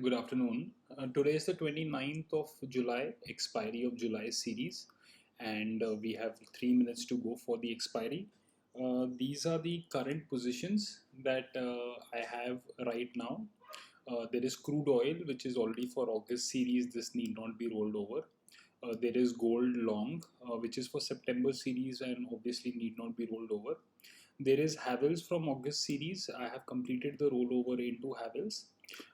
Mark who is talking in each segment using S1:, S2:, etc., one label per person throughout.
S1: Good afternoon. Today is the 29th of July, expiry of July series, and we have 3 minutes to go for the expiry. These are the current positions that I have right now. There is crude oil, which is already for August series. This need not be rolled over. There is gold long, which is for September series and obviously need not be rolled over. There is Havells from August series. I have completed the rollover into Havells.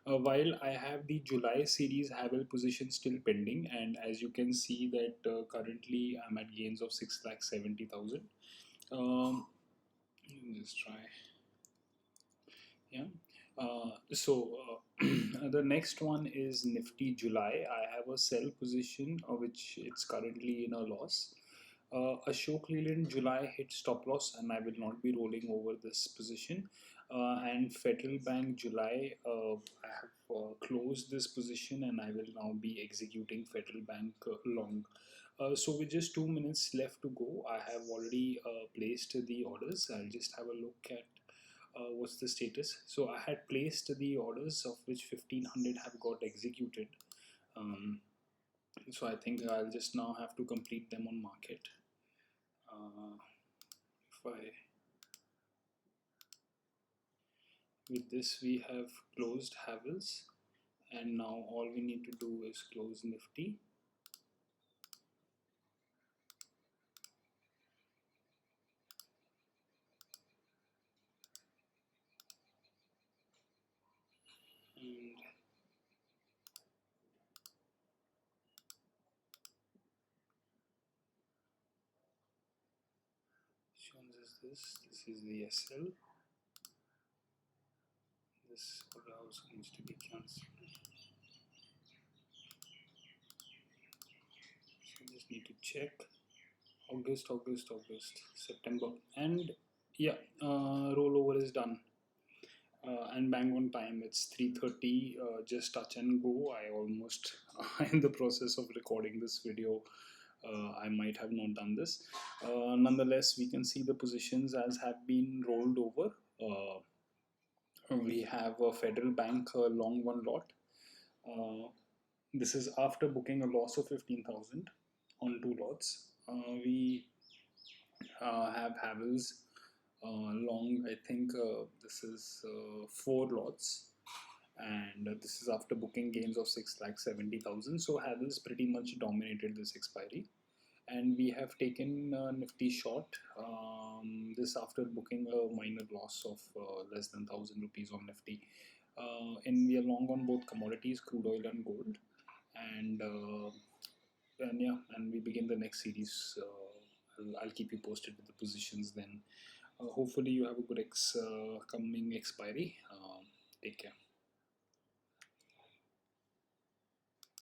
S1: While I have the July series Havel position still pending, and as you can see that currently I'm at gains of 6,70,000. Let's try. Yeah. The next one is Nifty July. I have a sell position which it's currently in a loss. Ashok Leland July hit stop loss and I will not be rolling over this position. And Federal Bank July, I have closed this position and I will now be executing Federal Bank long. So with just 2 minutes left to go, I have already placed the orders. I'll just have a look at what's the status. So I had placed the orders of which 1500 have got executed. So I think I'll just now have to complete them on market. If I With this we have closed Havells, and now all we need to do is close Nifty. And shows us this is the SL. This order house needs to be cancelled. So just need to check August, September, and yeah, rollover is done. And bang on time, it's 3:30, just touch and go. I almost in the process of recording this video, I might have not done this. Nonetheless, we can see the positions as have been rolled over. We have a Federal Bank long one lot. This is after booking a loss of 15,000 on two lots. We have Havells long. I think this is 4 lots, and this is after booking gains of 6,70,000. So Havells pretty much dominated this expiry, and we have taken Nifty short. This after booking a minor loss of less than 1,000 rupees on Nifty. And we are long on both commodities, crude oil and gold, and yeah, and we begin the next series. I'll keep you posted with the positions then. Hopefully you have a good coming expiry. Take care.